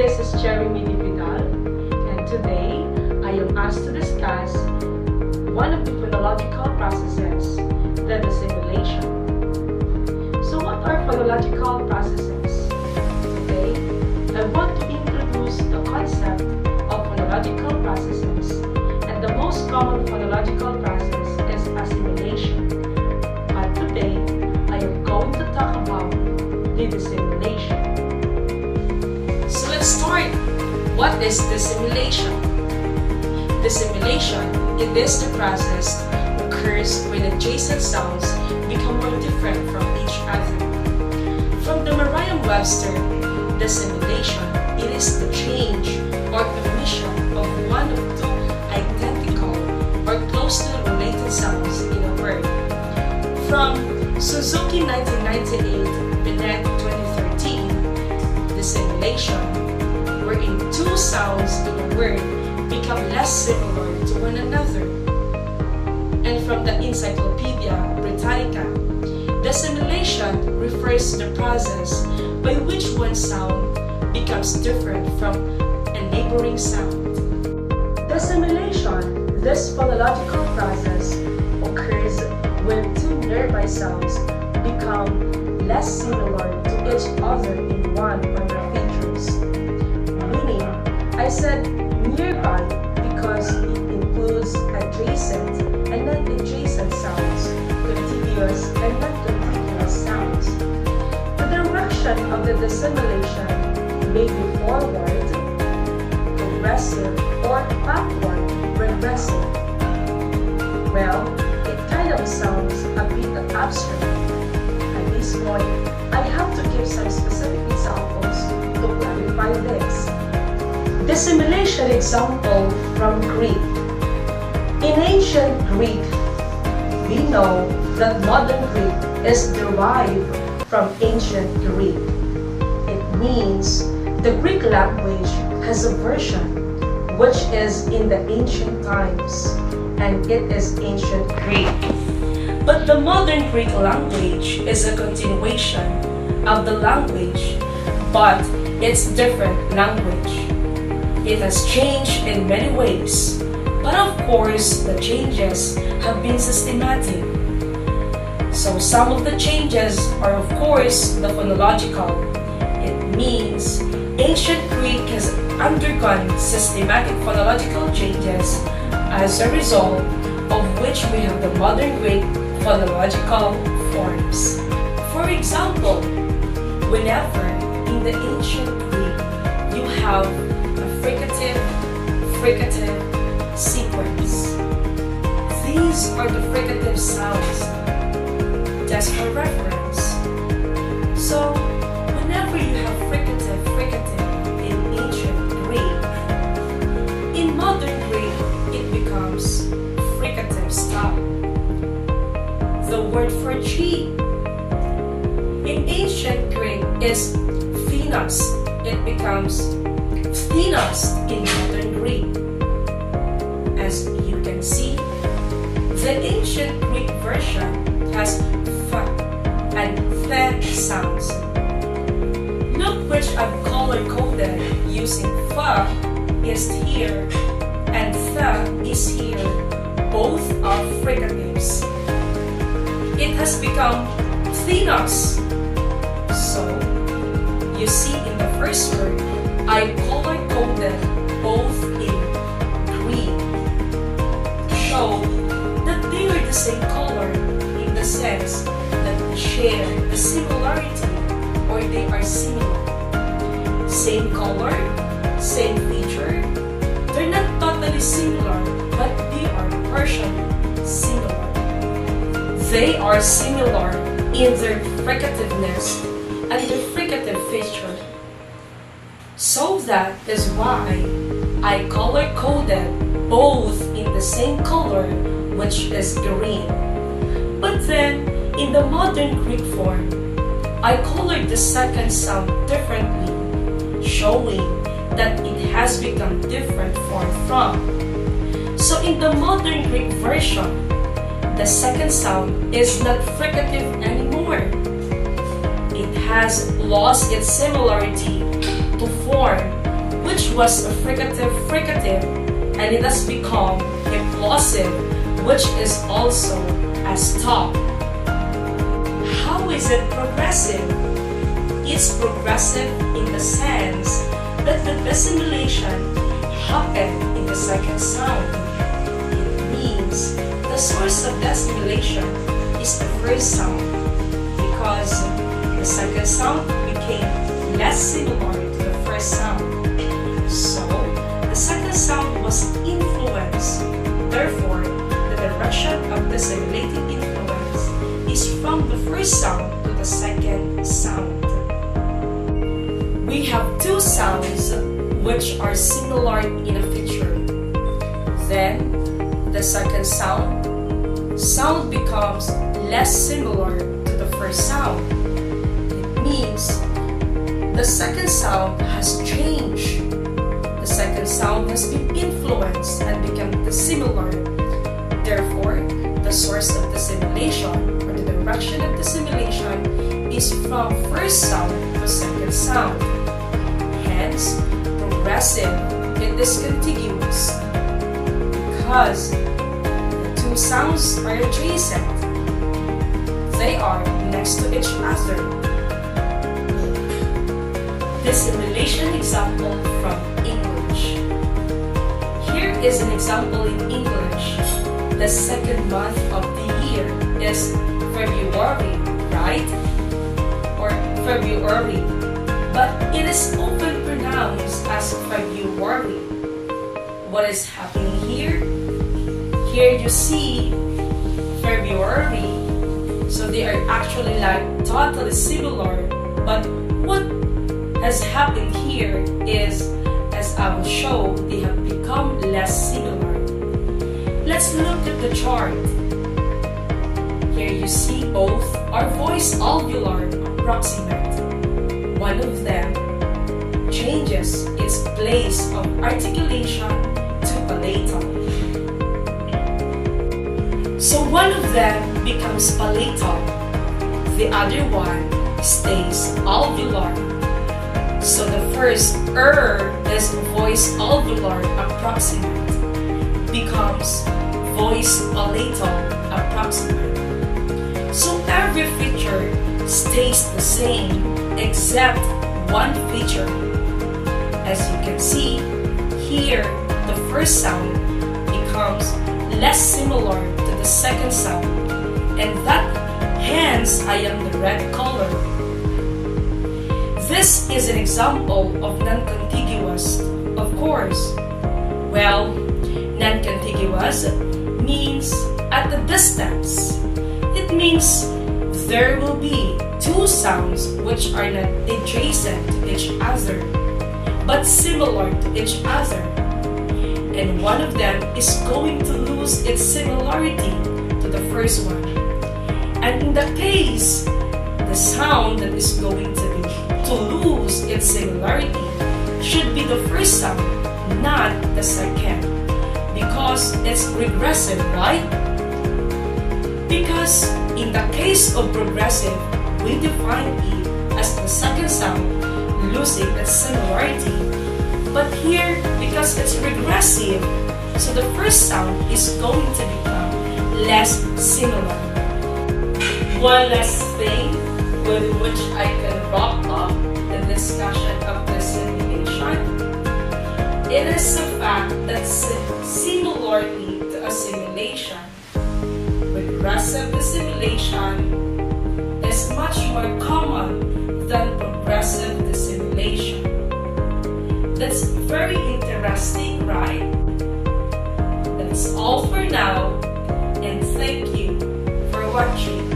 this is Chery Vidal, and today I am asked to discuss one of the phonological processes, the dissimilation. So what are phonological processes? Today, I want to introduce the concept of phonological processes, and the most common phonological process is assimilation. But today, I am going to talk about the dissimilation. So let's start. What is dissimilation? Dissimilation, it is the process that occurs when adjacent sounds become more different from each other. From the Merriam-Webster, dissimilation, it is the change or omission of one of two identical or closely related sounds in a word. From Suzuki 1998, Bennett 2013, dissimilation, wherein two sounds in a word become less similar to one another. And from the Encyclopedia Britannica, dissimilation refers to the process by which one sound becomes different from a neighboring sound. Dissimilation, this phonological process, occurs when two nearby sounds become less similar to each other in one or more features. Meaning, I said nearby because it includes adjacent and non-adjacent sounds, contiguous and non-contiguous sounds. The direction of the dissimilation may be forward, progressive, or backward, regressive. Well, it kind of sounds a bit abstract. At this point, I have to give some specific examples to clarify this. Dissimilation example from Greek. In ancient Greek, we know that modern Greek is derived from ancient Greek. It means the Greek language has a version which is in the ancient times, and it is ancient Greek. But the modern Greek language is a continuation of the language, but it's different language. It has changed in many ways, but of course the changes have been systematic. So some of the changes are of course the phonological. It means ancient Greek has undergone systematic phonological changes, as a result of which we have the modern Greek phonological forms. For example, whenever in the ancient Greek you have a fricative sequence, these are the fricative sounds. Just for reference. So, whenever you have fricative in ancient Greek, in modern Greek, it becomes fricative stop. The word for cheek in ancient Greek is phenos. It becomes phenos in modern Greek. As you can see, the ancient Greek version has f and th sounds. Look which I've color-coded using f is here and th is here. Both are fricatives. It has become phenos. So, you see in the first word, I color-coded both in green to show that they are the same color in the sense that they share the similarity or they are similar. Same color, same feature. They're not totally similar, but they are partially similar. They are similar in their fricativeness and their fricative feature. So that is why I color-coded both in the same color, which is green. But then, in the modern Greek form, I colored the second sound differently, showing that it has become different from. So in the modern Greek version, the second sound is not fricative anymore. It has lost its similarity to form was a fricative, and it has become implosive, which is also a stop. How is it progressive? It's progressive in the sense that the dissimilation happened in the second sound. It means the source of dissimilation is the first sound, because the second sound became less similar to the first sound. So, the second sound was influenced. Therefore, the direction of dissimulating influence is from the first sound to the second sound. We have two sounds which are similar in a feature. Then, the second sound becomes less similar to the first sound. It means the second sound has changed. The second sound has been influenced and become dissimilar. Therefore, the source of dissimilation or the direction of dissimilation is from first sound to second sound. Hence, progressive, it is contiguous because the two sounds are adjacent. They are next to each other. Dissimilation example from English. Here is an example in English. The second month of the year is February, right? Or February. But it is often pronounced as February. What is happening here? Here you see February. So they are actually like totally similar. But what has happened here is, as I will show, they have become less similar. Let's look at the chart. Here you see both are voice alveolar approximate. One of them changes its place of articulation to palatal. So one of them becomes palatal, the other one stays alveolar. So the first is voice alveolar approximate, becomes voice palatal approximate. So every feature stays the same except one feature. As you can see, here the first sound becomes less similar to the second sound, and that hence I am the red color. This is an example of non-contiguous, of course. Well, non-contiguous means at a distance. It means there will be two sounds which are not adjacent to each other, but similar to each other. And one of them is going to lose its similarity to the first one. And in that case, the sound that is going to lose its similarity should be the first sound, not the second. Because it's regressive, right? Because in the case of progressive, we define it as the second sound losing its similarity. But here, because it's regressive, so the first sound is going to become less similar. One last thing with which I can wrap up the discussion of dissimilation. It is the fact that similarly to assimilation, regressive dissimilation is much more common than progressive dissimilation. That's very interesting, right? That's all for now, and thank you for watching.